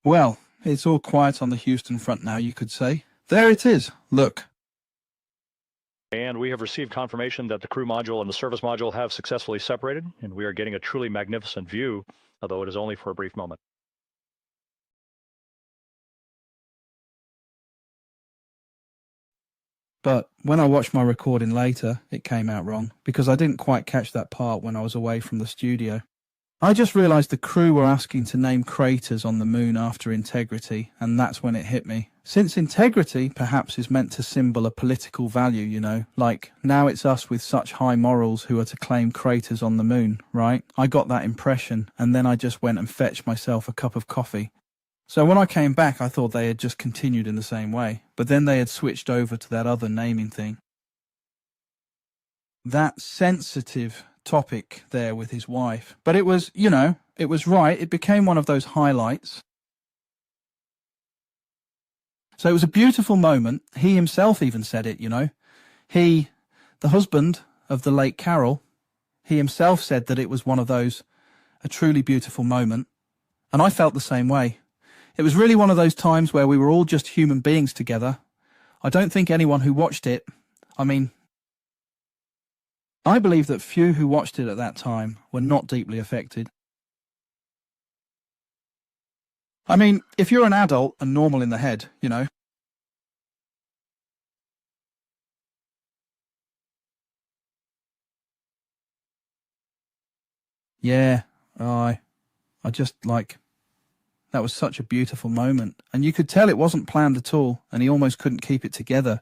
Well, it's all quiet on the Houston front now, you could say. There it is, look. And we have received confirmation that the crew module and the service module have successfully separated, and we are getting a truly magnificent view, although it is only for a brief moment. But when I watched my recording later, it came out wrong, because I didn't quite catch that part when I was away from the studio. I just realised the crew were asking to name craters on the moon after integrity, and that's when it hit me. Since integrity perhaps is meant to symbol a political value, you know, like now it's us with such high morals who are to claim craters on the moon, right? I got that impression, and then I just went and fetched myself a cup of coffee. So when I came back, I thought they had just continued in the same way, but then they had switched over to that other naming thing. That sensitive topic there with his wife. But it was, you know, it was right. It became one of those highlights. So it was a beautiful moment. He himself even said it, you know. He, the husband of the late Carol, he himself said that it was one of those, a truly beautiful moment. And I felt the same way. It was really one of those times where we were all just human beings together. I don't think anyone who watched it, I believe that few who watched it at that time were not deeply affected. I mean, if you're an adult and normal in the head, you know. Yeah, I just that was such a beautiful moment. And you could tell it wasn't planned at all, and he almost couldn't keep it together.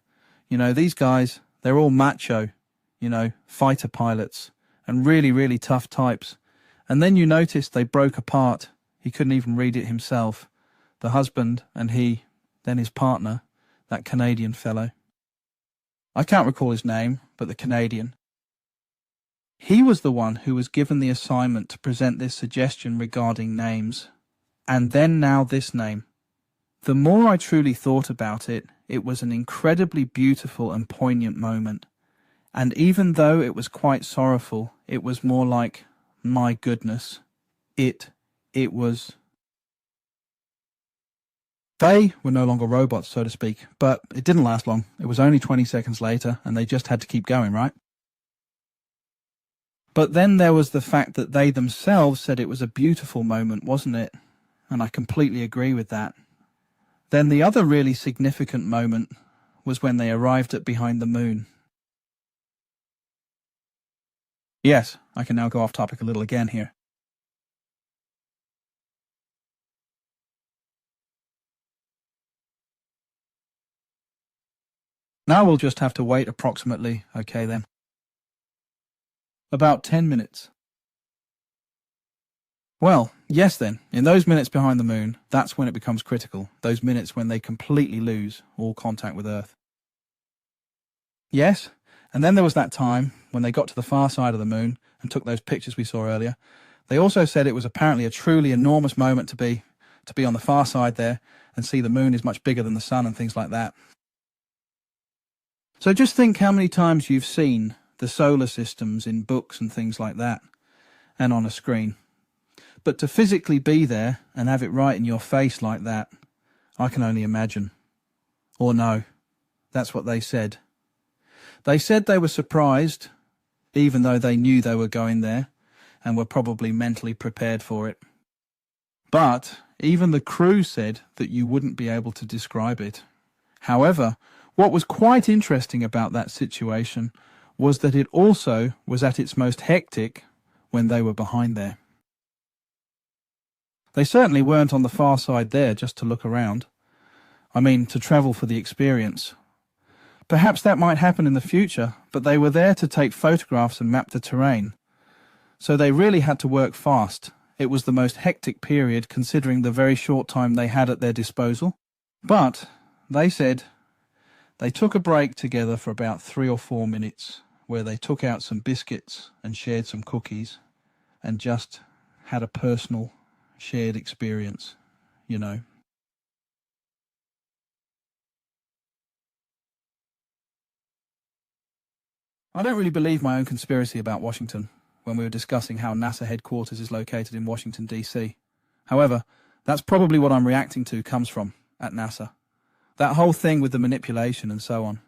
You know, these guys, they're all macho. You know, fighter pilots, and really, really tough types. And then you noticed they broke apart. He couldn't even read it himself. The husband and he, then his partner, that Canadian fellow. I can't recall his name, but the Canadian. He was the one who was given the assignment to present this suggestion regarding names. And then now this name. The more I truly thought about it, it was an incredibly beautiful and poignant moment. And even though it was quite sorrowful, it was more like, my goodness, it was... They were no longer robots, so to speak, but it didn't last long. It was only 20 seconds later, and they just had to keep going, right? But then there was the fact that they themselves said it was a beautiful moment, wasn't it? And I completely agree with that. Then the other really significant moment was when they arrived at behind the moon. Yes, I can now go off topic a little again here. Now we'll just have to wait approximately, okay then, about 10 minutes. Well, yes then, in those minutes behind the moon, that's when it becomes critical, those minutes when they completely lose all contact with Earth. Yes, and then there was that time when they got to the far side of the moon and took those pictures we saw earlier. They also said it was apparently a truly enormous moment to be on the far side there and see the moon is much bigger than the sun and things like that. So just think how many times you've seen the solar systems in books and things like that, and on a screen. But to physically be there and have it right in your face like that, I can only imagine. Or no, that's what they said. They said they were surprised, even though they knew they were going there and were probably mentally prepared for it. But even the crew said that you wouldn't be able to describe it. However, what was quite interesting about that situation was that it also was at its most hectic when they were behind there. They certainly weren't on the far side there just to look around. I mean, to travel for the experience. Perhaps that might happen in the future, but they were there to take photographs and map the terrain. So they really had to work fast. It was the most hectic period considering the very short time they had at their disposal. But they said they took a break together for about 3 or 4 minutes where they took out some biscuits and shared some cookies and just had a personal shared experience, you know. I don't really believe my own conspiracy about Washington when we were discussing how NASA headquarters is located in Washington, D.C. However, that's probably what I'm reacting to comes from at NASA. That whole thing with the manipulation and so on.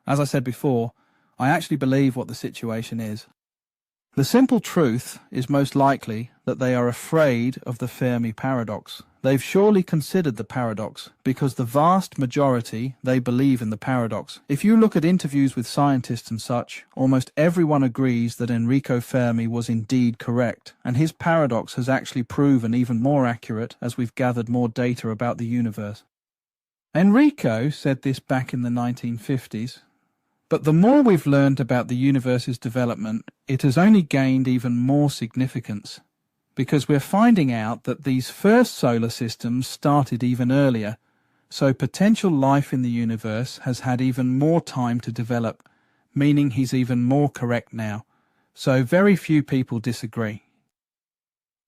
As I said before, I actually believe what the situation is. The simple truth is most likely that they are afraid of the Fermi paradox. They've surely considered the paradox because the vast majority, they believe in the paradox. If you look at interviews with scientists and such, almost everyone agrees that Enrico Fermi was indeed correct, and his paradox has actually proven even more accurate as we've gathered more data about the universe. Enrico said this back in the 1950s. But the more we've learned about the universe's development, it has only gained even more significance, because we're finding out that these first solar systems started even earlier, so potential life in the universe has had even more time to develop, meaning he's even more correct now. So very few people disagree.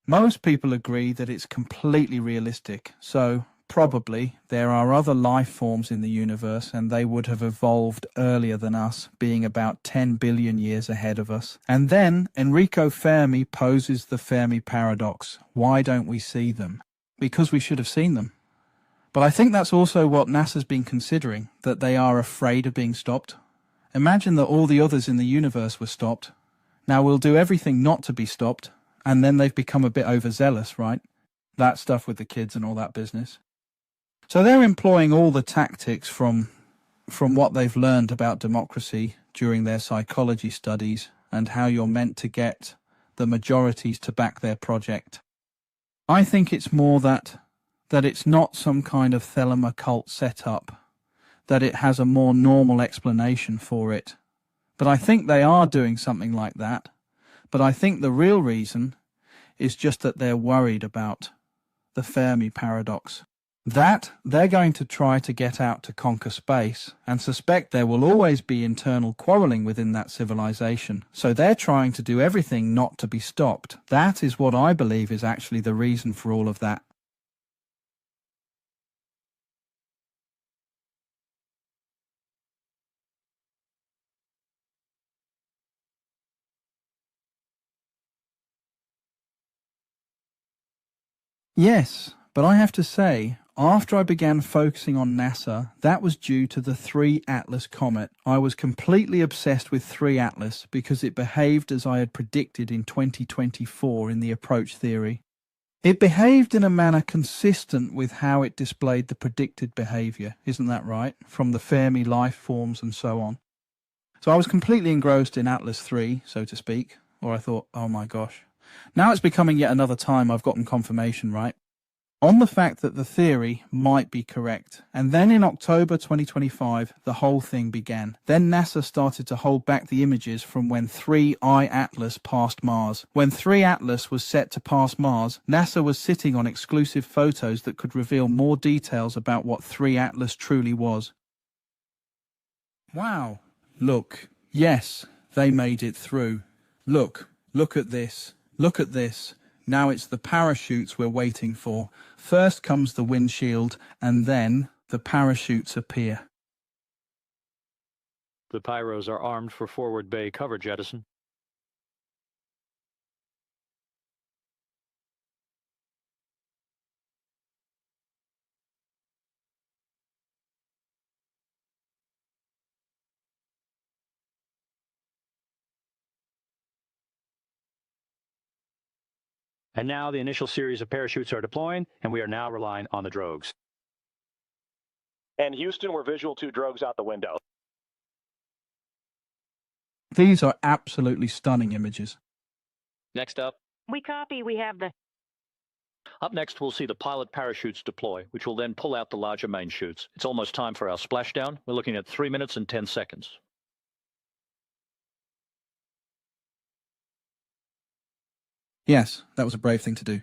Most people agree that it's completely realistic, so probably there are other life forms in the universe and they would have evolved earlier than us, being about 10 billion years ahead of us. And then Enrico Fermi poses the Fermi paradox. Why don't we see them? Because we should have seen them. But I think that's also what NASA's been considering, that they are afraid of being stopped. Imagine that all the others in the universe were stopped. Now we'll do everything not to be stopped, and then they've become a bit overzealous, right? That stuff with the kids and all that business. So they're employing all the tactics from what they've learned about democracy during their psychology studies and how you're meant to get the majorities to back their project. I think it's more that it's not some kind of Thelema cult setup, that it has a more normal explanation for it. But I think they are doing something like that. But I think the real reason is just that they're worried about the Fermi paradox. That they're going to try to get out to conquer space and suspect there will always be internal quarrelling within that civilization. So they're trying to do everything not to be stopped. That is what I believe is actually the reason for all of that. Yes, but I have to say, after I began focusing on NASA, that was due to the 3 Atlas comet. I was completely obsessed with 3 Atlas because it behaved as I had predicted in 2024 in the approach theory. It behaved in a manner consistent with how it displayed the predicted behaviour, isn't that right? From the Fermi life forms and so on. So I was completely engrossed in Atlas 3, so to speak, or I thought, oh my gosh. Now it's becoming yet another time I've gotten confirmation, right? On the fact that the theory might be correct. And then in October 2025, the whole thing began. Then NASA started to hold back the images from when 3I Atlas passed Mars. When 3 Atlas was set to pass Mars, NASA was sitting on exclusive photos that could reveal more details about what 3 Atlas truly was. Wow. Look. Yes, they made it through. Look at this. Look at this. Now it's the parachutes we're waiting for. First comes the windshield, and then the parachutes appear. The pyros are armed for forward bay coverage, Edison. And now the initial series of parachutes are deploying, and we are now relying on the drogues. And Houston, we're visual 2 drogues out the window. These are absolutely stunning images. Next up. We copy. We have the... Up next, we'll see the pilot parachutes deploy, which will then pull out the larger main chutes. It's almost time for our splashdown. We're looking at 3 minutes and 10 seconds. Yes, that was a brave thing to do.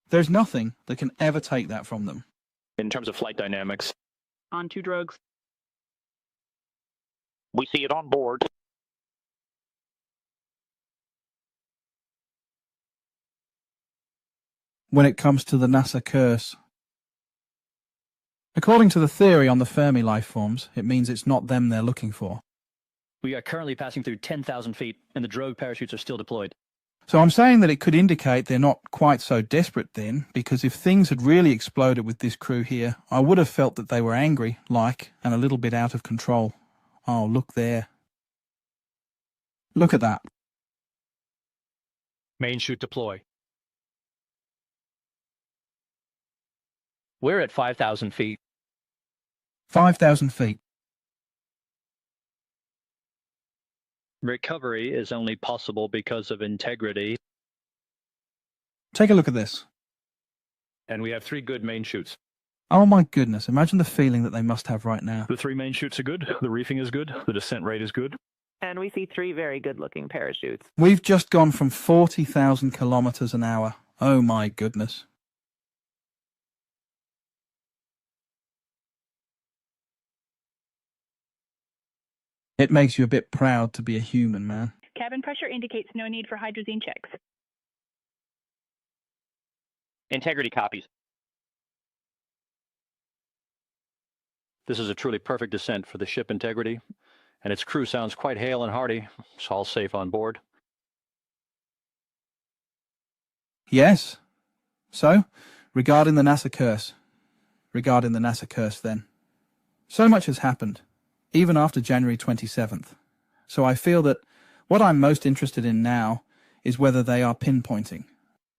There's nothing that can ever take that from them. In terms of flight dynamics, On 2 drugs. We see it on board. When it comes to the NASA curse. According to the theory on the Fermi life forms, it means it's not them they're looking for. We are currently passing through 10,000 feet, and the drogue parachutes are still deployed. So I'm saying that it could indicate they're not quite so desperate then, because if things had really exploded with this crew here, I would have felt that they were angry, and a little bit out of control. Oh, look there. Look at that. main chute deploy. We're at 5,000 feet. 5,000 feet. Recovery is only possible because of integrity. Take a look at this. And we have 3 good main chutes. Oh my goodness, imagine the feeling that they must have right now. The 3 main chutes are good, the reefing is good, the descent rate is good. And we see 3 very good-looking parachutes. We've just gone from 40,000 kilometers an hour. Oh my goodness. It makes you a bit proud to be a human, man. Cabin pressure indicates no need for hydrazine checks. Integrity copies. This is a truly perfect descent for the ship integrity, and its crew sounds quite hale and hearty. It's all safe on board. Yes. So, regarding the NASA curse. Regarding the NASA curse then. So much has happened, even after January 27th. So I feel that what I'm most interested in now is whether they are pinpointing,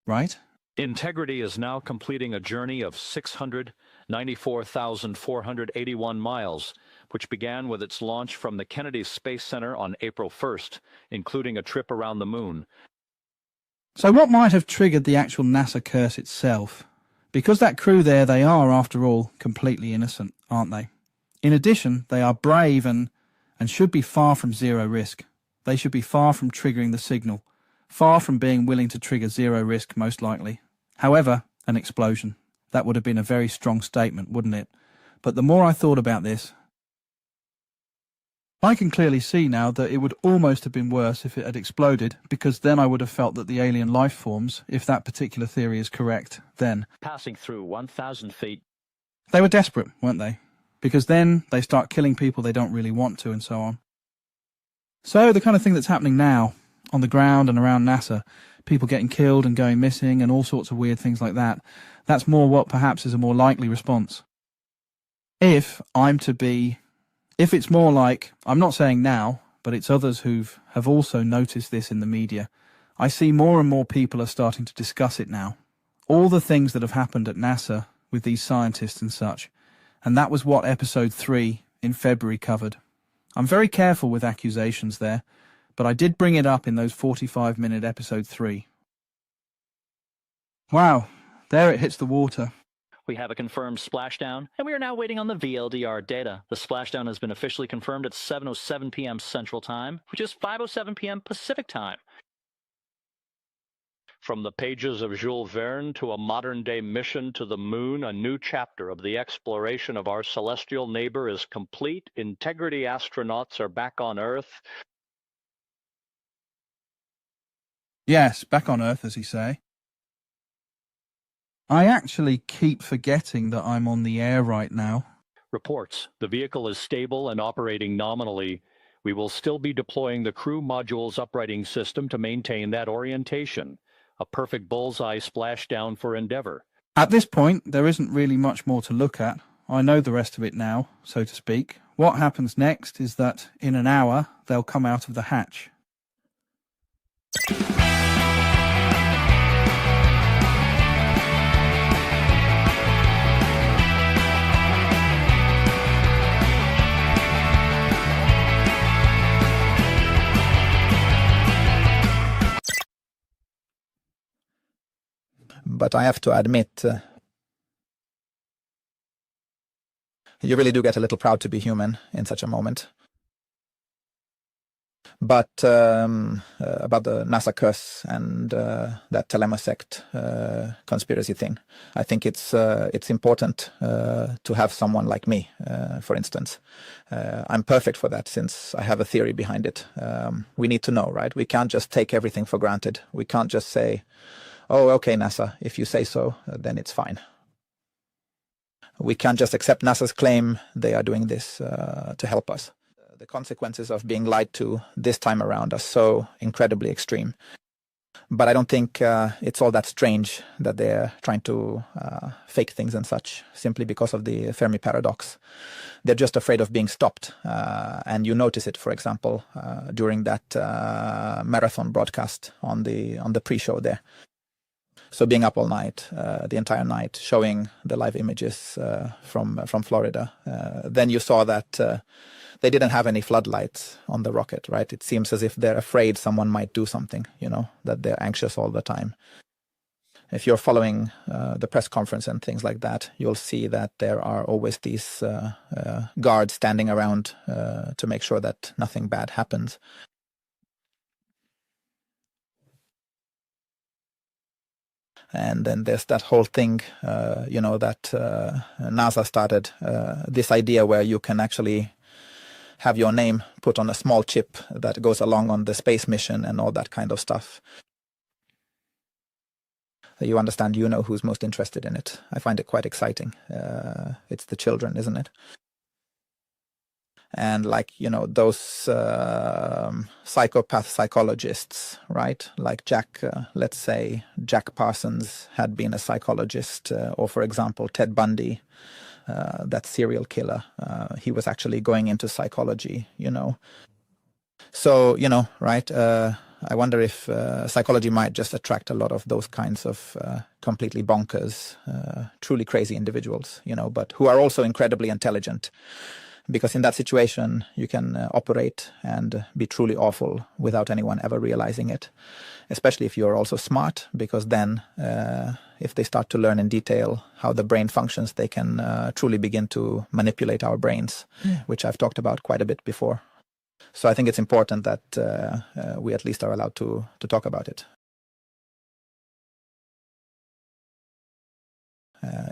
right? Integrity is now completing a journey of 694,481 miles, which began with its launch from the Kennedy Space Center on April 1st, including a trip around the moon. So what might have triggered the actual NASA curse itself? Because that crew there, they are, after all, completely innocent, aren't they? In addition, they are brave and should be far from zero risk. They should be far from triggering the signal, far from being willing to trigger zero risk, most likely. However, an explosion. That would have been a very strong statement, wouldn't it? But the more I thought about this, I can clearly see now that it would almost have been worse if it had exploded, because then I would have felt that the alien life forms, if that particular theory is correct, then Passing through 1,000 feet. they were desperate, weren't they? Because then they start killing people they don't really want to and so on. So the kind of thing that's happening now, on the ground and around NASA, people getting killed and going missing and all sorts of weird things like that, that's more what perhaps is a more likely response. If it's more like, I'm not saying now, but it's others have also noticed this in the media, I see more and more people are starting to discuss it now. All the things that have happened at NASA with these scientists and such. And that was what episode 3 in February covered. I'm very careful with accusations there, but I did bring it up in those 45-minute episode 3. Wow, there it hits the water. We have a confirmed splashdown, and we are now waiting on the VLDR data. The splashdown has been officially confirmed at 7:07 p.m. Central Time, which is 5:07 p.m. Pacific Time. From the pages of Jules Verne to a modern-day mission to the moon, a new chapter of the exploration of our celestial neighbor is complete. Integrity astronauts are back on Earth. Yes, back on Earth, as you say. I actually keep forgetting that I'm on the air right now. Reports, the vehicle is stable and operating nominally. We will still be deploying the crew module's uprighting system to maintain that orientation. A perfect bullseye splashdown for Endeavour. At this point, there isn't really much more to look at. I know the rest of it now, so to speak. What happens next is that, in an hour, they'll come out of the hatch. But I have to admit, you really do get a little proud to be human in such a moment. But about the NASA curse and that Telemosect conspiracy thing, I think it's important to have someone like me, for instance. I'm perfect for that since I have a theory behind it. We need to know, right? We can't just take everything for granted. We can't just say, oh, okay, NASA, if you say so, then it's fine. We can't just accept NASA's claim they are doing this to help us. The consequences of being lied to this time around are so incredibly extreme. But I don't think it's all that strange that they're trying to fake things and such, simply because of the Fermi paradox. They're just afraid of being stopped. And you notice it, for example, during that marathon broadcast on the pre-show there. So being up all night, the entire night, showing the live images from Florida. Then you saw that they didn't have any floodlights on the rocket, right? It seems as if they're afraid someone might do something, that they're anxious all the time. If you're following the press conference and things like that, you'll see that there are always these guards standing around to make sure that nothing bad happens. And then there's that whole thing, that NASA started, this idea where you can actually have your name put on a small chip that goes along on the space mission and all that kind of stuff. You understand, who's most interested in it. I find it quite exciting. It's the children, isn't it? And those psychopath psychologists, right? Like let's say Jack Parsons had been a psychologist, or for example, Ted Bundy, that serial killer. He was actually going into psychology, So, right? I wonder if psychology might just attract a lot of those kinds of completely bonkers, truly crazy individuals, but who are also incredibly intelligent. Because in that situation, you can operate and be truly awful without anyone ever realizing it, especially if you're also smart, because then if they start to learn in detail how the brain functions, they can truly begin to manipulate our brains, which I've talked about quite a bit before. So I think it's important that we at least are allowed to talk about it.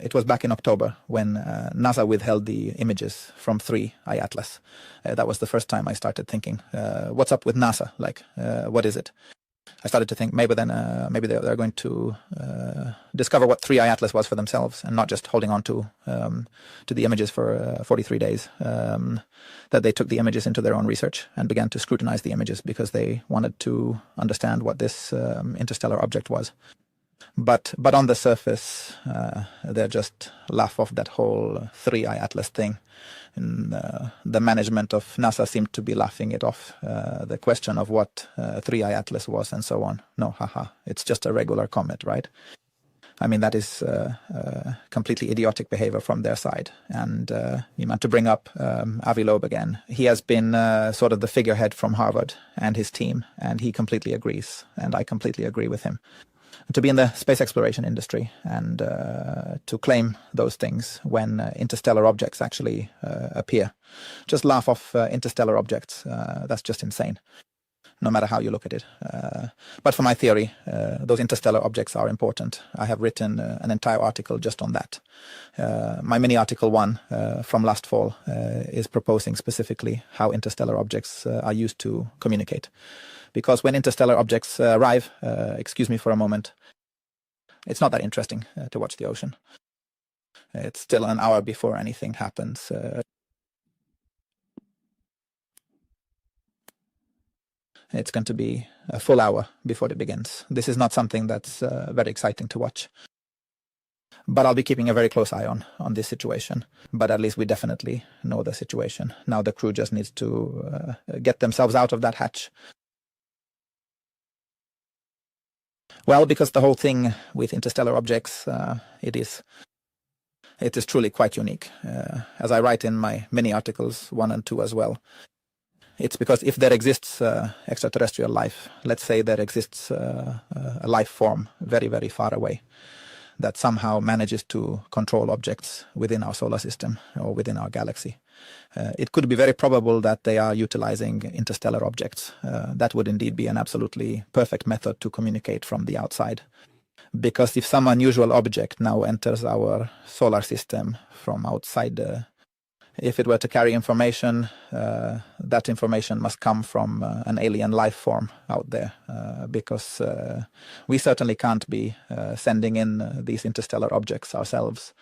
It was back in October when NASA withheld the images from 3 iAtlas. That was the first time I started thinking, what's up with NASA? What is it? I started to think maybe they're going to discover what 3 iAtlas was for themselves and not just holding on to the images for 43 days. That they took the images into their own research and began to scrutinize the images because they wanted to understand what this interstellar object was. But on the surface, they just laugh off that whole 3 iAtlas thing. And the management of NASA seemed to be laughing it off. The question of what 3 iAtlas was and so on. No, haha, it's just a regular comet, right? I mean, that is completely idiotic behavior from their side. And you meant to bring up Avi Loeb again. He has been sort of the figurehead from Harvard and his team, and he completely agrees. And I completely agree with him. To be in the space exploration industry and to claim those things when interstellar objects actually appear. Just laugh off interstellar objects. That's just insane, no matter how you look at it. But for my theory, those interstellar objects are important. I have written an entire article just on that. My mini article 1 from last fall is proposing specifically how interstellar objects are used to communicate. Because when interstellar objects arrive, excuse me for a moment, it's not that interesting to watch the ocean. It's still an hour before anything happens. It's going to be a full hour before it begins. This is not something that's very exciting to watch. But I'll be keeping a very close eye on this situation. But at least we definitely know the situation. Now the crew just needs to get themselves out of that hatch. Well, because the whole thing with interstellar objects, it is truly quite unique. As I write in my mini articles 1 and 2 as well, it's because if there exists extraterrestrial life, let's say there exists a life form very, very far away, that somehow manages to control objects within our solar system or within our galaxy. It could be very probable that they are utilizing interstellar objects. That would indeed be an absolutely perfect method to communicate from the outside. Because if some unusual object now enters our solar system from outside, if it were to carry information, that information must come from an alien life form out there, because we certainly can't be sending in these interstellar objects ourselves.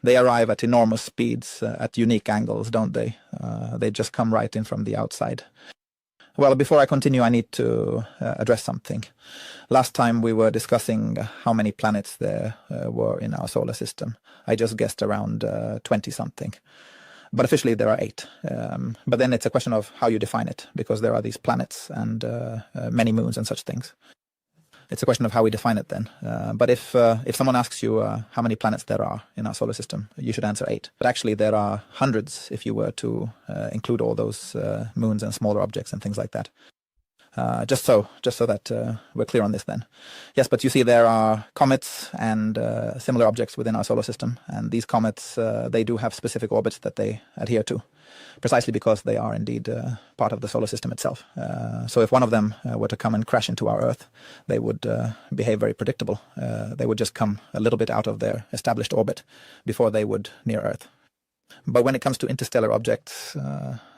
They arrive at enormous speeds, at unique angles, don't they? They just come right in from the outside. Well, before I continue, I need to address something. Last time we were discussing how many planets there were in our solar system. I just guessed around 20-something. But officially there are 8. But then it's a question of how you define it, because there are these planets and many moons and such things. It's a question of how we define it then. But if someone asks you how many planets there are in our solar system, you should answer 8. But actually there are hundreds if you were to include all those moons and smaller objects and things like that. Just so that we're clear on this then. Yes, but you see there are comets and similar objects within our solar system, and these comets, they do have specific orbits that they adhere to, precisely because they are indeed part of the solar system itself. So if one of them were to come and crash into our Earth, they would behave very predictable. They would just come a little bit out of their established orbit before they would near Earth. But when it comes to interstellar objects,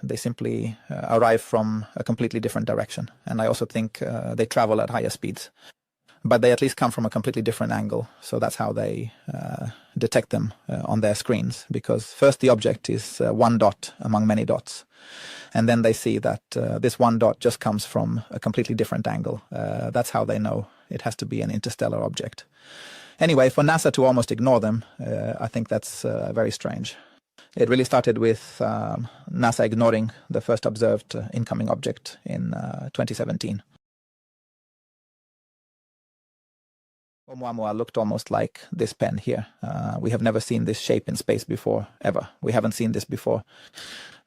they simply arrive from a completely different direction. And I also think they travel at higher speeds. But they at least come from a completely different angle. So that's how they detect them on their screens. Because first the object is one dot among many dots. And then they see that this one dot just comes from a completely different angle. That's how they know it has to be an interstellar object. Anyway, for NASA to almost ignore them, I think that's very strange. It really started with NASA ignoring the first observed incoming object in 2017. Oumuamua looked almost like this pen here. We have never seen this shape in space before, ever. We haven't seen this before.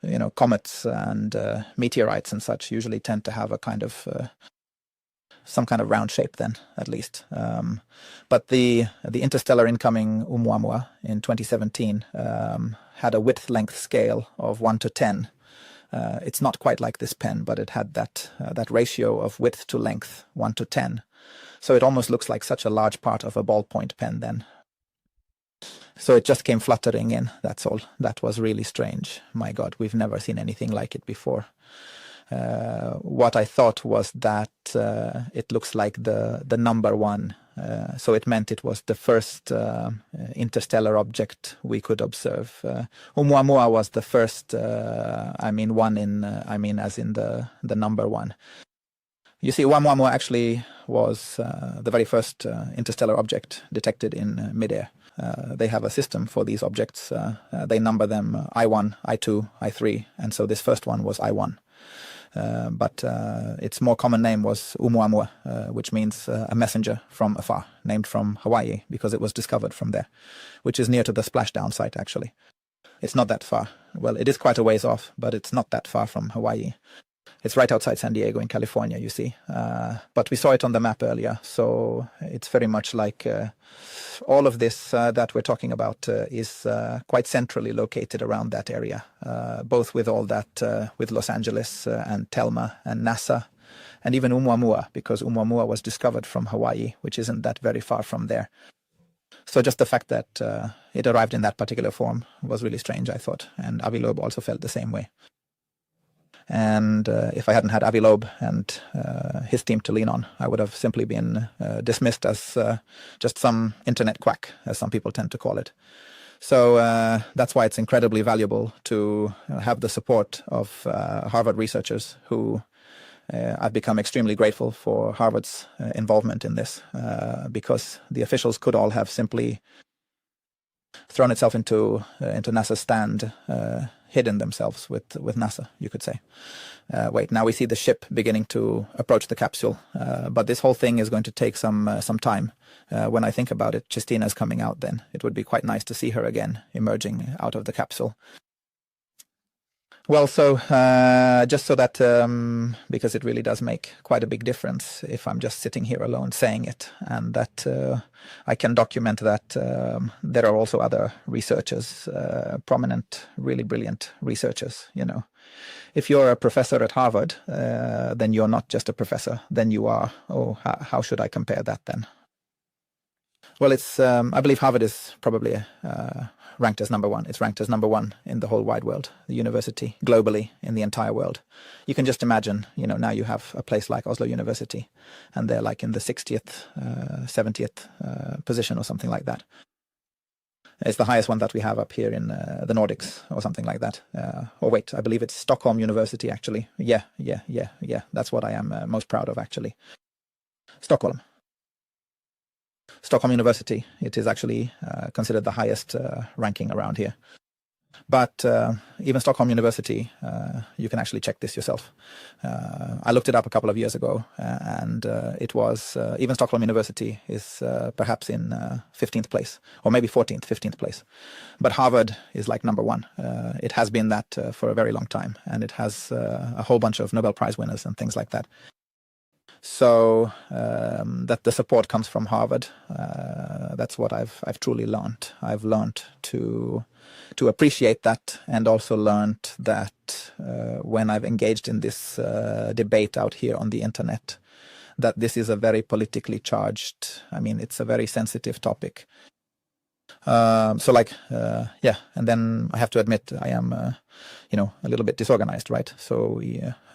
You know, comets and meteorites and such usually tend to have a kind of some kind of round shape then, at least. But the interstellar incoming Oumuamua in 2017 had a width-length scale of 1 to 10. It's not quite like this pen, but it had that ratio of width to length, 1 to 10. So it almost looks like such a large part of a ballpoint pen then. So it just came fluttering in, that's all. That was really strange. My God, we've never seen anything like it before. What I thought was that it looks like the number 1. So it meant it was the first interstellar object we could observe. Oumuamua was the first, one in, as in the number 1. You see, Oumuamua actually was the very first interstellar object detected in midair. They have a system for these objects. They number them I1, I2, I3, and so this first one was I1. But its more common name was Oumuamua, which means a messenger from afar, named from Hawaii, because it was discovered from there, which is near to the splashdown site, actually. It's not that far. Well, it is quite a ways off, but it's not that far from Hawaii. It's right outside San Diego in California, you see. But we saw it on the map earlier, so it's very much like all of this that we're talking about is quite centrally located around that area, both with all that, with Los Angeles and Telma and NASA, and even Oumuamua, because Oumuamua was discovered from Hawaii, which isn't that very far from there. So just the fact that it arrived in that particular form was really strange, I thought, and Avi Loeb also felt the same way. And if I hadn't had Avi Loeb and his team to lean on, I would have simply been dismissed as just some internet quack, as some people tend to call it. So that's why it's incredibly valuable to have the support of Harvard researchers who I've become extremely grateful for Harvard's involvement in this, because the officials could all have simply thrown itself into NASA's stand, hidden themselves with NASA, you could say. Wait, now we see the ship beginning to approach the capsule, but this whole thing is going to take some time. When I think about it, Chistina's coming out then. It would be quite nice to see her again, emerging out of the capsule. Well, so just so that, because it really does make quite a big difference if I'm just sitting here alone saying it, and that I can document that there are also other researchers, prominent, really brilliant researchers, you know. If you're a professor at Harvard, then you're not just a professor, then you are, how should I compare that then? Well, it's, I believe Harvard is probably ranked as number one. It's ranked as number one in the whole wide world, the university, globally, in the entire world. You can just imagine, you know, now you have a place like Oslo University, and they're like in the 60th, 70th position or something like that. It's the highest one that we have up here in the Nordics or something like that. Or wait, I believe it's Stockholm University, actually. Yeah. That's what I am most proud of, actually. Stockholm University, it is actually considered the highest ranking around here. But even Stockholm University, you can actually check this yourself. I looked it up a couple of years ago, and it was, even Stockholm University is perhaps in 15th place, or maybe 14th, 15th place. But Harvard is like number one. It has been that for a very long time, and it has a whole bunch of Nobel Prize winners and things like that. So that the support comes from Harvard, that's what I've truly learned. I've learned to appreciate that, and also learned that when I've engaged in this debate out here on the internet, that this is a very politically charged, I mean, it's a very sensitive topic. So like, yeah, and then I have to admit I am, you know, a little bit disorganized, right? So,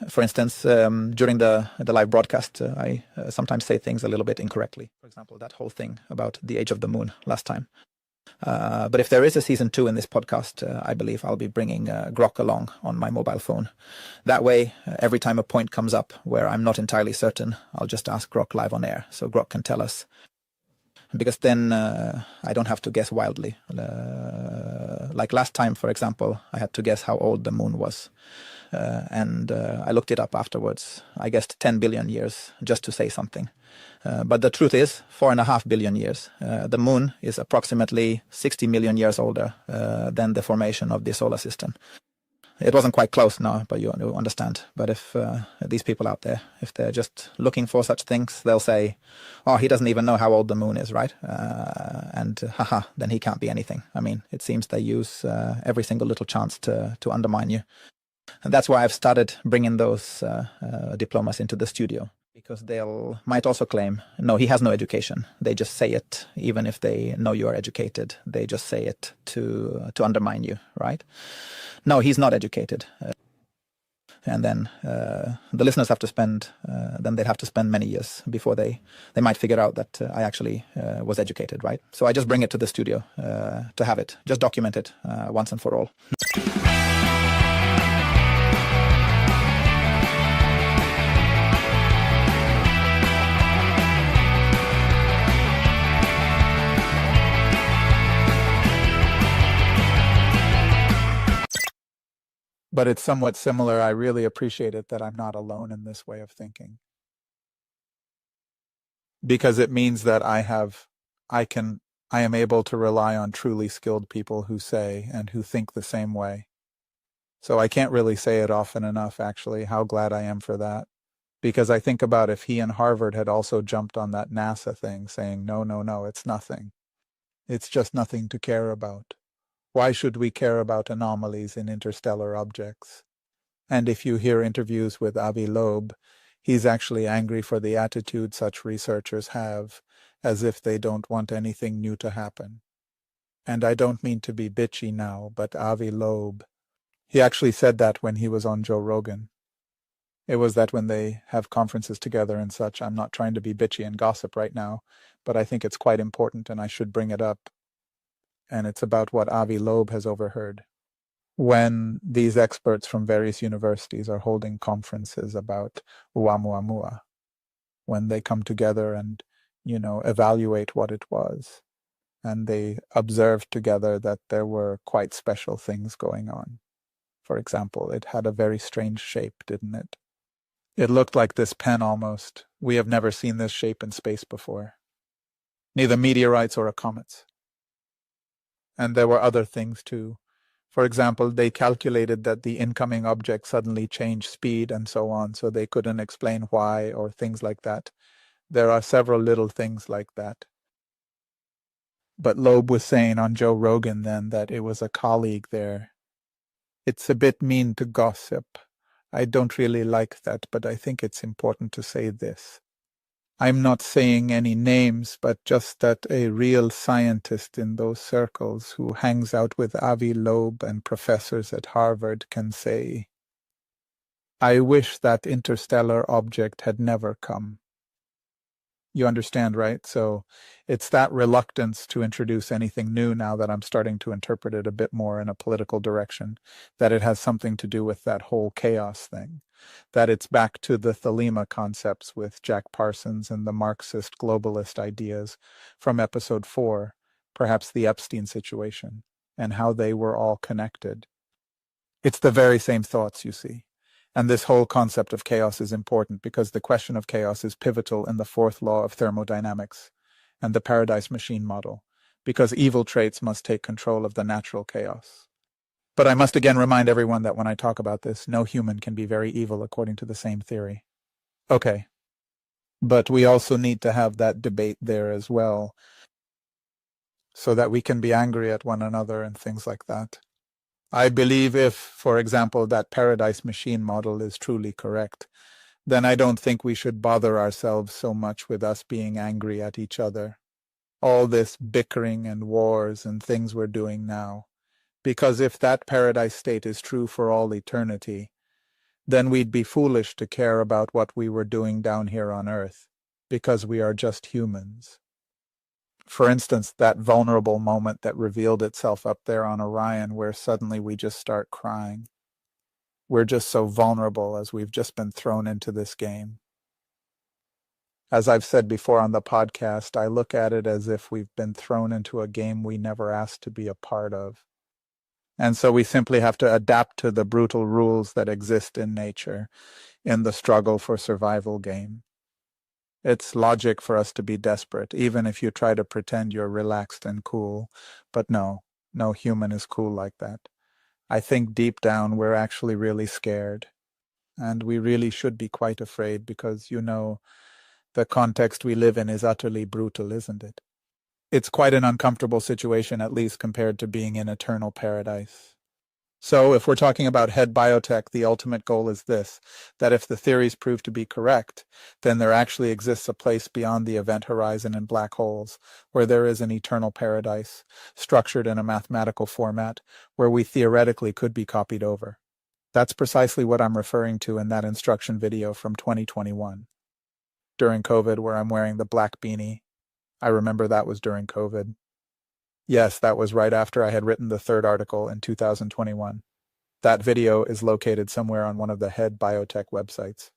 for instance, during the live broadcast, I sometimes say things a little bit incorrectly. For example, that whole thing about the age of the moon last time. But if there is a season 2 in this podcast, I believe I'll be bringing Grok along on my mobile phone. That way, every time a point comes up where I'm not entirely certain, I'll just ask Grok live on air, so Grok can tell us. Because then I don't have to guess wildly. Like last time, for example, I had to guess how old the moon was. And I looked it up afterwards. I guessed 10 billion years, just to say something. But the truth is, 4.5 billion years. The moon is approximately 60 million years older than the formation of the solar system. It wasn't quite close now, but you understand. But if these people out there, if they're just looking for such things, they'll say, oh, he doesn't even know how old the moon is, right? And haha, then he can't be anything. I mean, it seems they use every single little chance to undermine you. And that's why I've started bringing those diplomas into the studio. Because they'll might also claim, no, he has no education. They just say it, even if they know you are educated. They just say it to undermine you, right? No, he's not educated. And then the listeners have to spend, then they'd have to spend many years before they might figure out that I actually was educated, right? So I just bring it to the studio to have it, just document it once and for all. But it's somewhat similar. I really appreciate it that I'm not alone in this way of thinking. Because it means that I am able to rely on truly skilled people who say and who think the same way. So I can't really say it often enough, actually, how glad I am for that. Because I think about if he and Harvard had also jumped on that NASA thing saying, no, it's nothing. It's just nothing to care about. Why should we care about anomalies in interstellar objects? And if you hear interviews with Avi Loeb, he's actually angry for the attitude such researchers have, as if they don't want anything new to happen. And I don't mean to be bitchy now, but Avi Loeb, he actually said that when he was on Joe Rogan. It was that when they have conferences together and such. I'm not trying to be bitchy and gossip right now, but I think it's quite important and I should bring it up. And it's about what Avi Loeb has overheard. When these experts from various universities are holding conferences about Oumuamua, when they come together and, evaluate what it was, and they observed together that there were quite special things going on. For example, it had a very strange shape, didn't it? It looked like this pen almost. We have never seen this shape in space before. Neither meteorites or comets. And there were other things too. For example, they calculated that the incoming object suddenly changed speed and so on, so they couldn't explain why or things like that. There are several little things like that. But Loeb was saying on Joe Rogan then that it was a colleague there. It's a bit mean to gossip. I don't really like that, but I think it's important to say this. I'm not saying any names, but just that a real scientist in those circles who hangs out with Avi Loeb and professors at Harvard can say, I wish that interstellar object had never come. You understand, right? So it's that reluctance to introduce anything new now that I'm starting to interpret it a bit more in a political direction, that it has something to do with that whole chaos thing, that it's back to the thelema concepts with Jack Parsons and the Marxist globalist ideas from episode 4, perhaps the Epstein situation, and how they were all connected. It's the very same thoughts, you see. And this whole concept of chaos is important because the question of chaos is pivotal in the fourth law of thermodynamics and the Paradise Machine model, because evil traits must take control of the natural chaos. But I must again remind everyone that when I talk about this, no human can be very evil according to the same theory. Okay. But we also need to have that debate there as well, so that we can be angry at one another and things like that. I believe if, for example, that Paradise Machine model is truly correct, then I don't think we should bother ourselves so much with us being angry at each other. All this bickering and wars and things we're doing now. Because if that paradise state is true for all eternity, then we'd be foolish to care about what we were doing down here on Earth, because we are just humans. For instance, that vulnerable moment that revealed itself up there on Orion where suddenly we just start crying. We're just so vulnerable as we've just been thrown into this game. As I've said before on the podcast, I look at it as if we've been thrown into a game we never asked to be a part of. And so we simply have to adapt to the brutal rules that exist in nature, in the struggle for survival game. It's logic for us to be desperate, even if you try to pretend you're relaxed and cool. But no human is cool like that. I think deep down we're actually really scared. And we really should be quite afraid because, the context we live in is utterly brutal, isn't it? It's quite an uncomfortable situation, at least compared to being in eternal paradise. So if we're talking about head biotech, the ultimate goal is this, that if the theories prove to be correct, then there actually exists a place beyond the event horizon in black holes, where there is an eternal paradise, structured in a mathematical format, where we theoretically could be copied over. That's precisely what I'm referring to in that instruction video from 2021. During COVID, where I'm wearing the black beanie. I remember that was during COVID. Yes, that was right after I had written the third article in 2021. That video is located somewhere on one of the head biotech websites.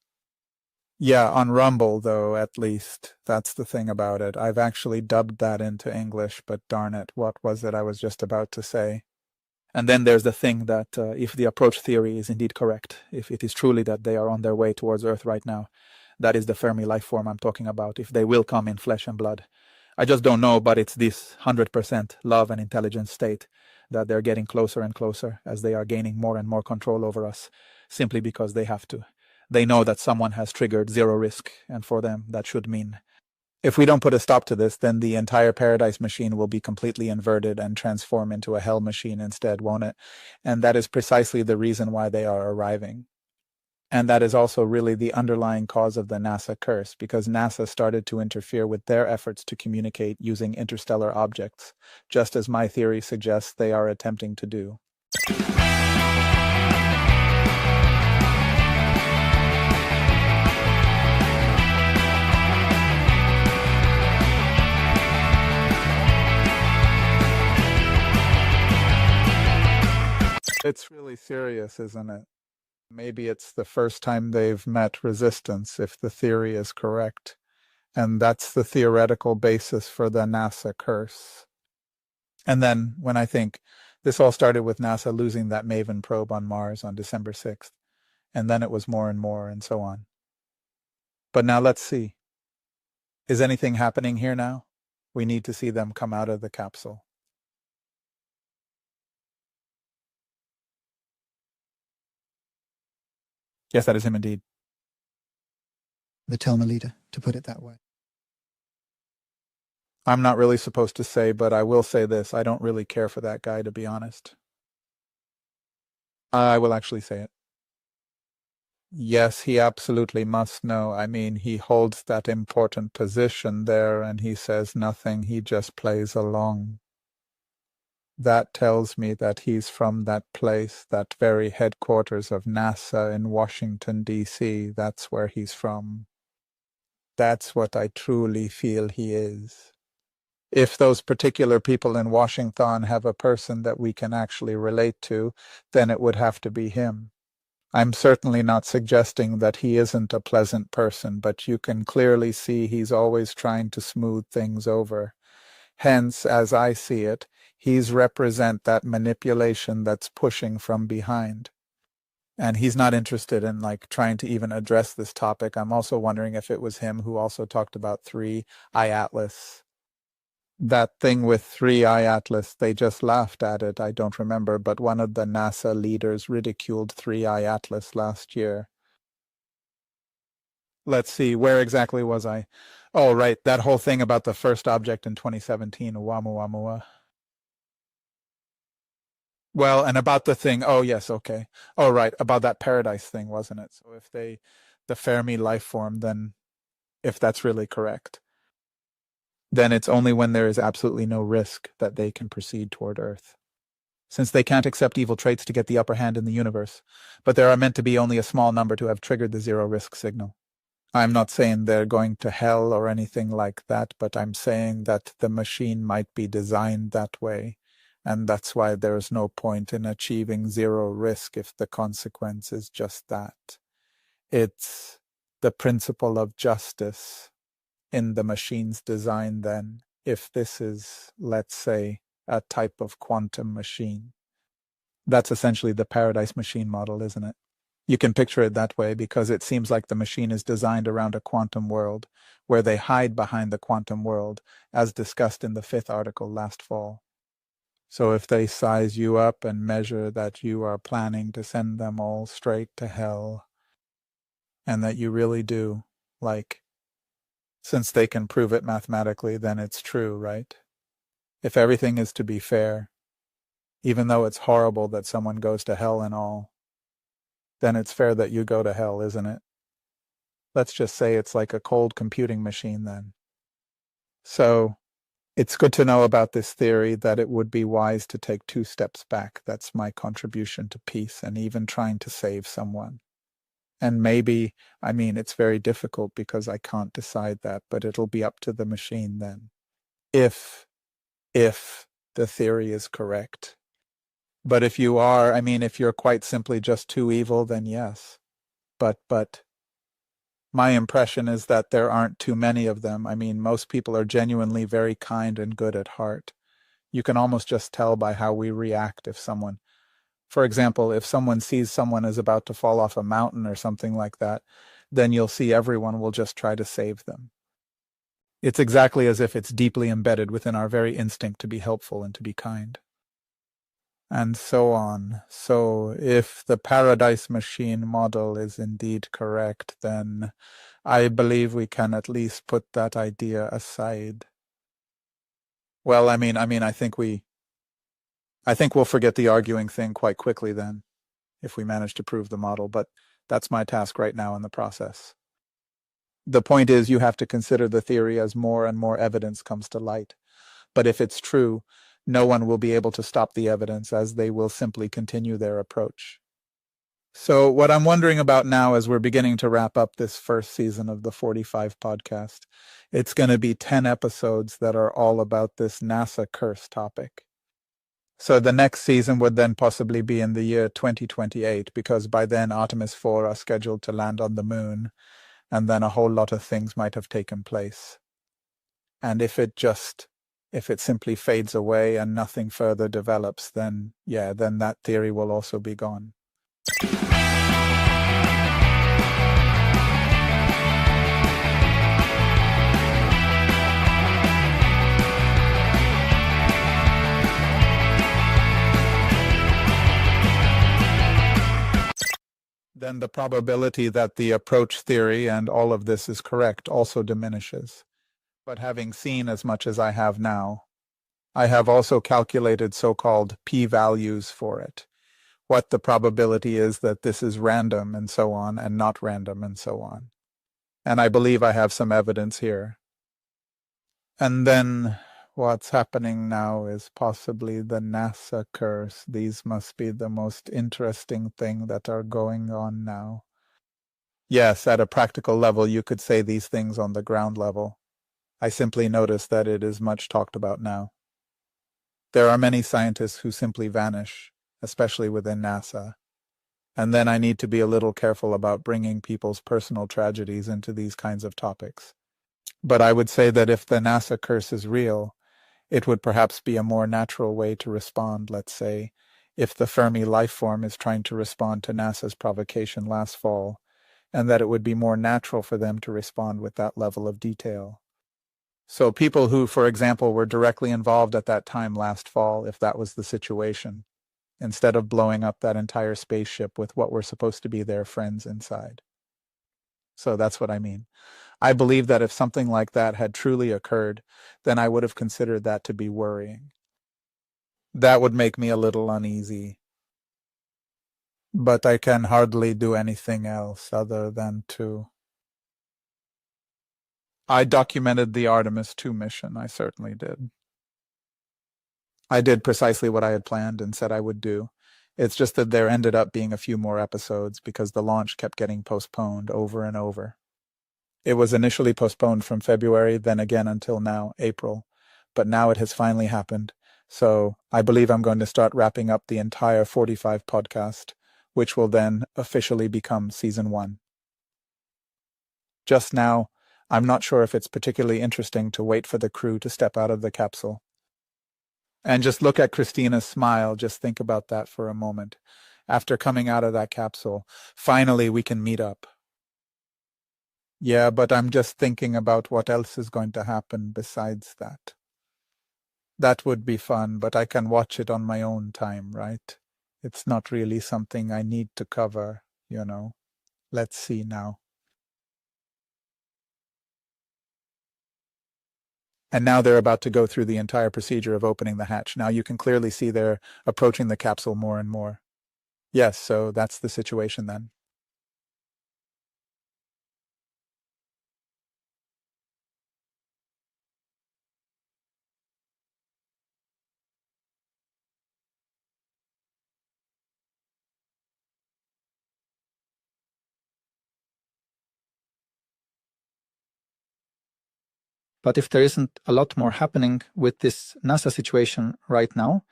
Yeah, on Rumble, though, at least. That's the thing about it. I've actually dubbed that into English, but darn it, what was it I was just about to say? And then there's the thing that if the approach theory is indeed correct, if it is truly that they are on their way towards Earth right now, that is the Fermi life form I'm talking about, if they will come in flesh and blood. I just don't know, but it's this 100% love and intelligence state that they're getting closer and closer as they are gaining more and more control over us, simply because they have to. They know that someone has triggered zero risk, and for them, that should mean. If we don't put a stop to this, then the entire Paradise Machine will be completely inverted and transform into a hell machine instead, won't it? And that is precisely the reason why they are arriving. And that is also really the underlying cause of the NASA curse, because NASA started to interfere with their efforts to communicate using interstellar objects, just as my theory suggests they are attempting to do. It's really serious, isn't it? Maybe it's the first time they've met resistance, if the theory is correct. And that's the theoretical basis for the NASA curse. And then, when I think, this all started with NASA losing that MAVEN probe on Mars on December 6th. And then it was more and more, and so on. But now let's see. Is anything happening here now? We need to see them come out of the capsule. Yes, that is him indeed. The Telma leader, to put it that way. I'm not really supposed to say, but I will say this. I don't really care for that guy, to be honest. I will actually say it. Yes, he absolutely must know. I mean, he holds that important position there and he says nothing. He just plays along. That tells me that he's from that place, that very headquarters of NASA in Washington, D.C. That's where he's from. That's what I truly feel he is. If those particular people in Washington have a person that we can actually relate to, then it would have to be him. I'm certainly not suggesting that he isn't a pleasant person, but you can clearly see he's always trying to smooth things over. Hence, as I see it, he's represent that manipulation that's pushing from behind. And he's not interested in trying to even address this topic. I'm also wondering if it was him who also talked about 3I Atlas. That thing with 3I Atlas, they just laughed at it. I don't remember, but one of the NASA leaders ridiculed 3I Atlas last year. Let's see, where exactly was I? Oh, right, that whole thing about the first object in 2017, Oumuamua. Well, and about the thing, oh yes, okay. Oh, right, about that paradise thing, wasn't it? So if the Fermi life form, then if that's really correct, then it's only when there is absolutely no risk that they can proceed toward Earth. Since they can't accept evil traits to get the upper hand in the universe, but there are meant to be only a small number to have triggered the zero-risk signal. I'm not saying they're going to hell or anything like that, but I'm saying that the machine might be designed that way, and that's why there's no point in achieving zero risk if the consequence is just that. It's the principle of justice in the machine's design then, if this is, let's say, a type of quantum machine. That's essentially the Paradise Machine model, isn't it? You can picture it that way because it seems like the machine is designed around a quantum world, where they hide behind the quantum world, as discussed in the 5th article last fall. So if they size you up and measure that you are planning to send them all straight to hell, and that you really do, since they can prove it mathematically, then it's true, right? If everything is to be fair, even though it's horrible that someone goes to hell and all, then it's fair that you go to hell, isn't it? Let's just say it's like a cold computing machine then. So, it's good to know about this theory that it would be wise to take 2 steps back. That's my contribution to peace and even trying to save someone. And maybe, it's very difficult because I can't decide that, but it'll be up to the machine then. If the theory is correct. But if you are, if you're quite simply just too evil, then yes. But my impression is that there aren't too many of them. Most people are genuinely very kind and good at heart. You can almost just tell by how we react if someone, for example, if someone sees someone is about to fall off a mountain or something like that, then you'll see everyone will just try to save them. It's exactly as if it's deeply embedded within our very instinct to be helpful and to be kind. And so on. So if the Paradise Machine model is indeed correct, then I believe we can at least put that idea aside. Well, I think we'll forget the arguing thing quite quickly then, if we manage to prove the model, but that's my task right now in the process. The point is you have to consider the theory as more and more evidence comes to light. But if it's true, no one will be able to stop the evidence as they will simply continue their approach. So what I'm wondering about now as we're beginning to wrap up this first season of the 45 podcast, it's going to be 10 episodes that are all about this NASA curse topic. So the next season would then possibly be in the year 2028, because by then Artemis 4 are scheduled to land on the moon, and then a whole lot of things might have taken place. And if it simply fades away and nothing further develops, then that theory will also be gone. then the probability that the approach theory and all of this is correct also diminishes. But having seen as much as I have now, I have also calculated so-called p-values for it. What the probability is that this is random and so on, and not random and so on. And I believe I have some evidence here. And then what's happening now is possibly the NASA curse. These must be the most interesting thing that are going on now. Yes, at a practical level, you could say these things on the ground level. I simply notice that it is much talked about now. There are many scientists who simply vanish, especially within NASA. And then I need to be a little careful about bringing people's personal tragedies into these kinds of topics. But I would say that if the NASA curse is real, it would perhaps be a more natural way to respond, let's say, if the Fermi life form is trying to respond to NASA's provocation last fall, and that it would be more natural for them to respond with that level of detail. So people who, for example, were directly involved at that time last fall, if that was the situation, instead of blowing up that entire spaceship with what were supposed to be their friends inside. So that's what I mean. I believe that if something like that had truly occurred, then I would have considered that to be worrying. That would make me a little uneasy. But I can hardly do anything else other than to... I documented the Artemis 2 mission, I certainly did. I did precisely what I had planned and said I would do. It's just that there ended up being a few more episodes because the launch kept getting postponed over and over. It was initially postponed from February, then again until now, April. But now it has finally happened. So I believe I'm going to start wrapping up the entire 45 podcast, which will then officially become Season 1. Just now, I'm not sure if it's particularly interesting to wait for the crew to step out of the capsule. And just look at Christina's smile. Just think about that for a moment. After coming out of that capsule, finally we can meet up. Yeah, but I'm just thinking about what else is going to happen besides that. That would be fun, but I can watch it on my own time, right? It's not really something I need to cover, you know. Let's see now. And now they're about to go through the entire procedure of opening the hatch. Now you can clearly see they're approaching the capsule more and more. Yes, so that's the situation then. But if there isn't a lot more happening with this NASA situation right now,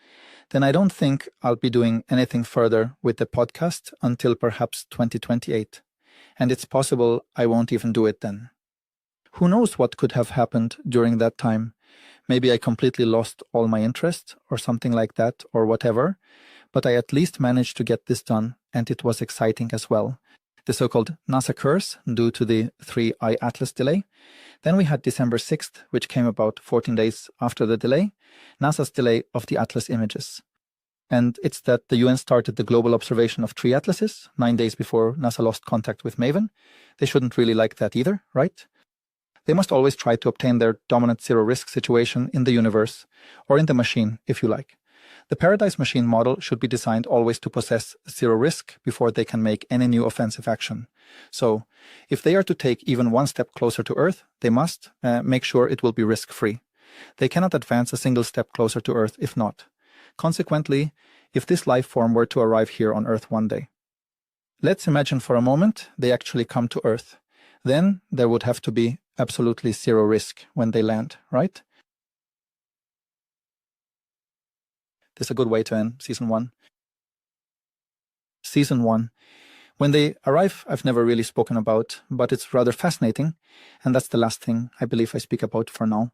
then I don't think I'll be doing anything further with the podcast until perhaps 2028. And it's possible I won't even do it then. Who knows what could have happened during that time? Maybe I completely lost all my interest or something like that or whatever, but I at least managed to get this done, and it was exciting as well. The so-called NASA curse due to the 3I Atlas delay. Then we had December 6th, which came about 14 days after the delay, NASA's delay of the Atlas images. And it's that the UN started the global observation of 3 atlases 9 days before NASA lost contact with MAVEN. They shouldn't really like that either, right? They must always try to obtain their dominant zero-risk situation in the universe, or in the machine, if you like. The Paradise Machine model should be designed always to possess zero risk before they can make any new offensive action. So, if they are to take even one step closer to Earth, they must make sure it will be risk-free. They cannot advance a single step closer to Earth if not. Consequently, if this life form were to arrive here on Earth one day. Let's imagine for a moment they actually come to Earth. Then there would have to be absolutely zero risk when they land, right? This is a good way to end Season 1. Season 1. When they arrive, I've never really spoken about, but it's rather fascinating, and that's the last thing I believe I speak about for now.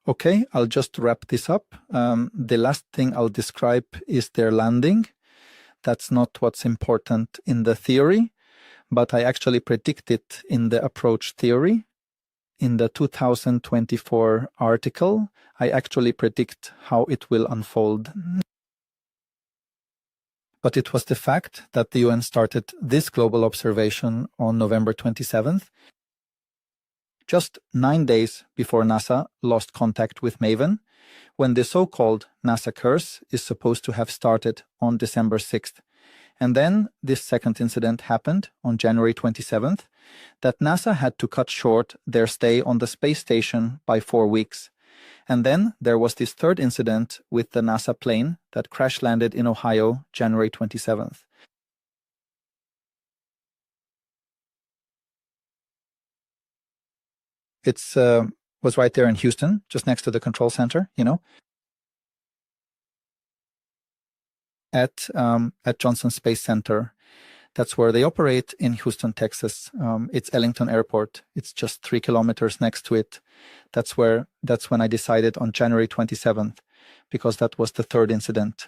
Okay, I'll just wrap this up. The last thing I'll describe is their landing. That's not what's important in the theory, but I actually predict it in the approach theory. in the 2024 article, I actually predict how it will unfold. But it was the fact that the UN started this global observation on November 27th, just 9 days before NASA lost contact with MAVEN, when the so-called NASA curse is supposed to have started on December 6th. And then this second incident happened on January 27th, that NASA had to cut short their stay on the space station by 4 weeks. And then there was this third incident with the NASA plane that crash-landed in Ohio January 27th. It was right there in Houston, just next to the control center, at Johnson Space Center. That's where they operate in Houston, Texas. It's Ellington Airport. It's just 3 kilometers next to it. That's when I decided on January 27th, because that was the third incident.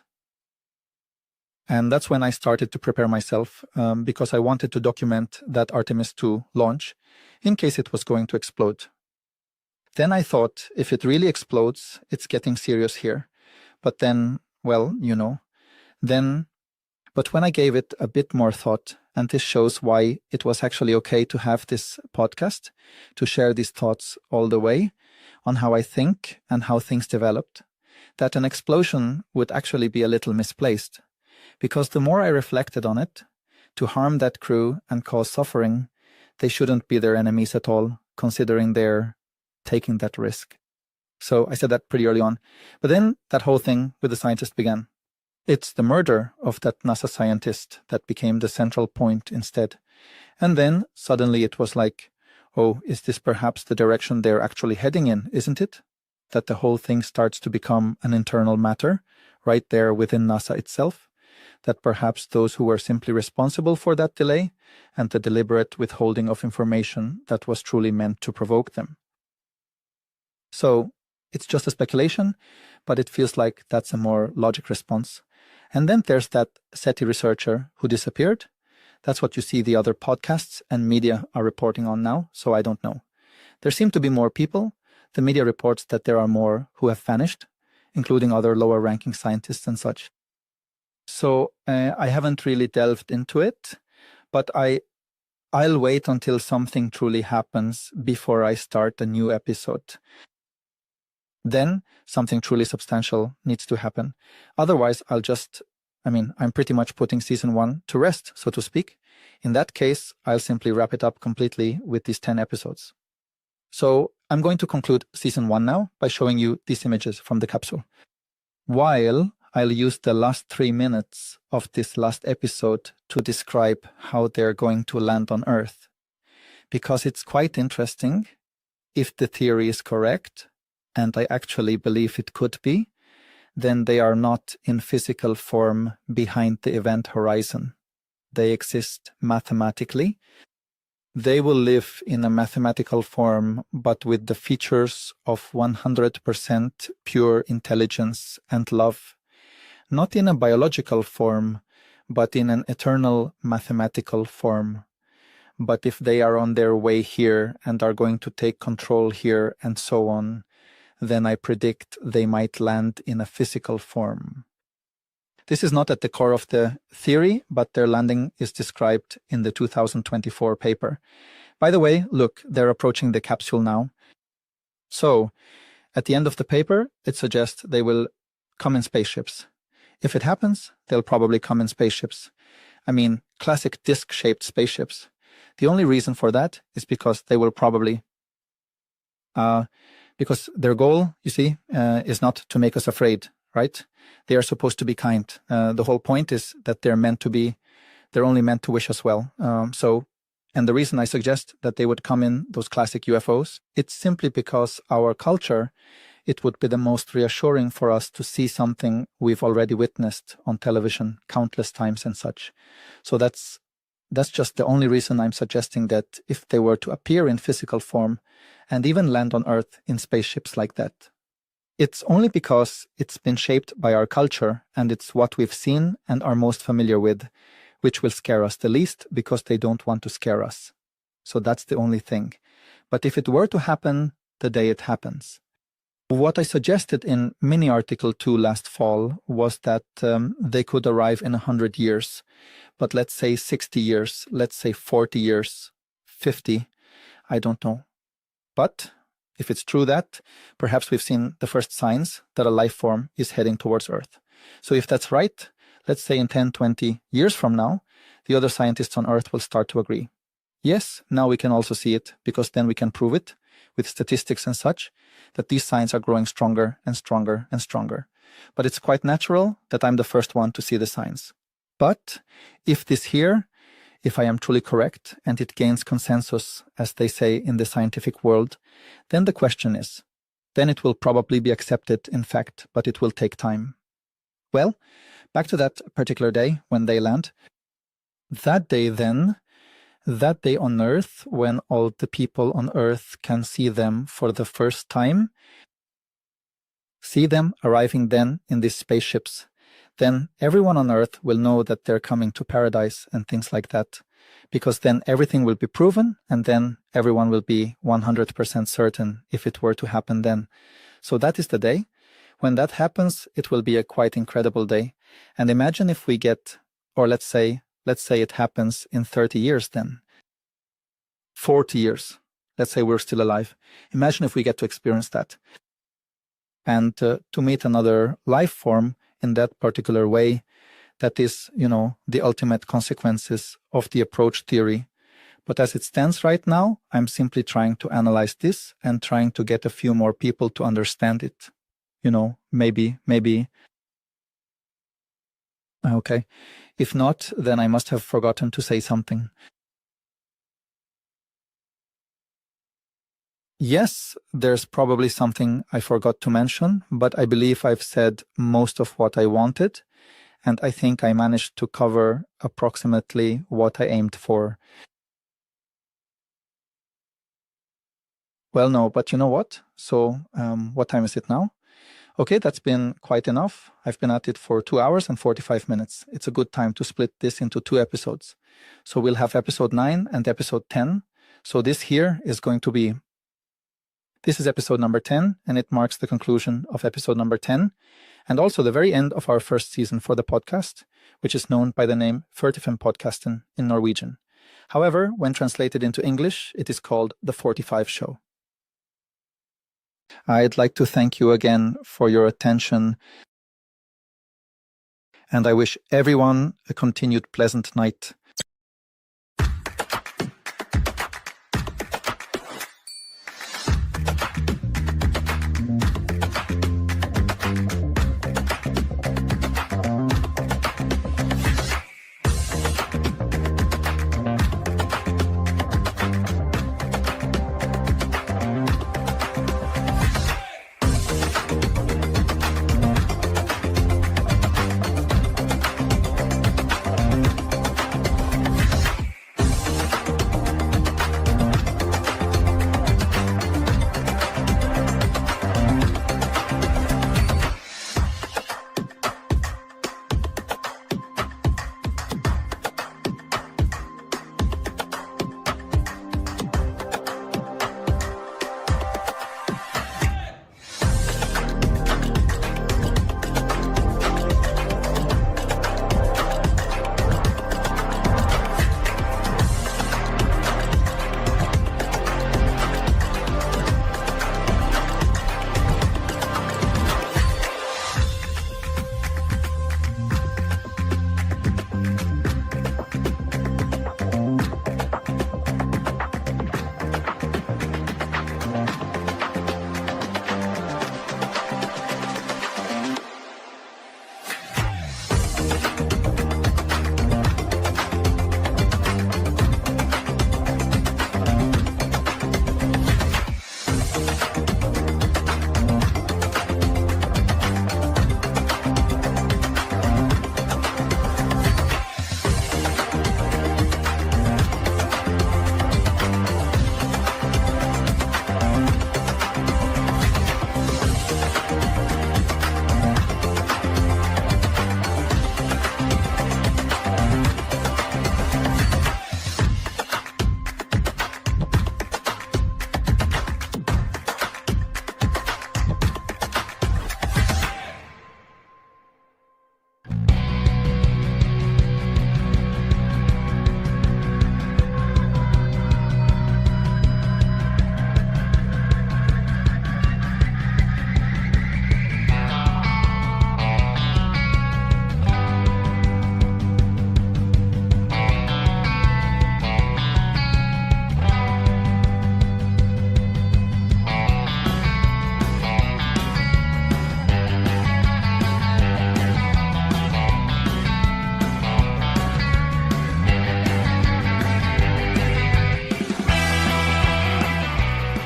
And that's when I started to prepare myself, because I wanted to document that Artemis 2 launch in case it was going to explode. Then I thought, if it really explodes, it's getting serious here. But then, well, But when I gave it a bit more thought, and this shows why it was actually okay to have this podcast, to share these thoughts all the way on how I think and how things developed, that an explosion would actually be a little misplaced. Because the more I reflected on it, to harm that crew and cause suffering, they shouldn't be their enemies at all, considering they're taking that risk. So I said that pretty early on. But then that whole thing with the scientist began. It's the murder of that NASA scientist that became the central point instead. And then suddenly it was like, oh, is this perhaps the direction they're actually heading in, isn't it? That the whole thing starts to become an internal matter right there within NASA itself. That perhaps those who were simply responsible for that delay and the deliberate withholding of information that was truly meant to provoke them. So it's just a speculation, but it feels like that's a more logic response. And then there's that SETI researcher who disappeared. That's what you see the other podcasts and media are reporting on now, so I don't know. There seem to be more people. The media reports that there are more who have vanished, including other lower-ranking scientists and such. So I haven't really delved into it, but I'll wait until something truly happens before I start a new episode. Then something truly substantial needs to happen. Otherwise, I'm pretty much putting season 1 to rest, so to speak. In that case, I'll simply wrap it up completely with these 10 episodes. So I'm going to conclude season 1 now by showing you these images from the capsule. While I'll use the last 3 minutes of this last episode to describe how they're going to land on Earth. Because it's quite interesting, if the theory is correct, and I actually believe it could be, then they are not in physical form behind the event horizon. They exist mathematically. They will live in a mathematical form, but with the features of 100% pure intelligence and love. Not in a biological form, but in an eternal mathematical form. But if they are on their way here and are going to take control here and so on, then I predict they might land in a physical form. This is not at the core of the theory, but their landing is described in the 2024 paper. By the way, look, they're approaching the capsule now. So, at the end of the paper, it suggests they will come in spaceships. If it happens, they'll probably come in spaceships. I mean, classic disc-shaped spaceships. The only reason for that is because they will probably... because their goal, you see, is not to make us afraid, right? They are supposed to be kind. The whole point is that they're only meant to wish us well. And the reason I suggest that they would come in those classic UFOs, it's simply because our culture, it would be the most reassuring for us to see something we've already witnessed on television countless times and such. So that's just the only reason I'm suggesting that if they were to appear in physical form and even land on Earth in spaceships like that. It's only because it's been shaped by our culture and it's what we've seen and are most familiar with, which will scare us the least because they don't want to scare us. So that's the only thing. But if it were to happen the day it happens, what I suggested in mini article 2 last fall was that they could arrive in 100 years, but let's say 60 years, let's say 40 years, 50, I don't know. But if it's true that, perhaps we've seen the first signs that a life form is heading towards Earth. So if that's right, let's say in 10, 20 years from now, the other scientists on Earth will start to agree. Yes, now we can also see it, because then we can prove it with statistics and such, that these signs are growing stronger and stronger and stronger. But it's quite natural that I'm the first one to see the signs. But if this here, if I am truly correct, and it gains consensus, as they say in the scientific world, then the question is, then it will probably be accepted, in fact, but it will take time. Well, back to that particular day when they land. That day then, that day on Earth, when all the people on Earth can see them for the first time, see them arriving then in these spaceships, then everyone on Earth will know that they're coming to paradise and things like that, because then everything will be proven, and then everyone will be 100% certain if it were to happen then. So that is the day. When that happens, it will be a quite incredible day. And imagine if we get, or let's say it happens in 30 years then. 40 years. Let's say we're still alive. Imagine if we get to experience that. And to meet another life form in that particular way, that is, the ultimate consequences of the approach theory. But as it stands right now, I'm simply trying to analyze this and trying to get a few more people to understand it. Maybe. Okay. If not, then I must have forgotten to say something. Yes, there's probably something I forgot to mention, but I believe I've said most of what I wanted, and I think I managed to cover approximately what I aimed for. Well, no, but you know what? So, what time is it now? Okay, that's been quite enough. I've been at it for 2 hours and 45 minutes. It's a good time to split this into 2 episodes. So we'll have episode 9 and episode 10. So this here is going to be... This is episode number 10, and it marks the conclusion of episode number 10, and also the very end of our first season for the podcast, which is known by the name Førtifem Podcasten in Norwegian. However, when translated into English, it is called The 45 Show. I'd like to thank you again for your attention, and I wish everyone a continued pleasant night.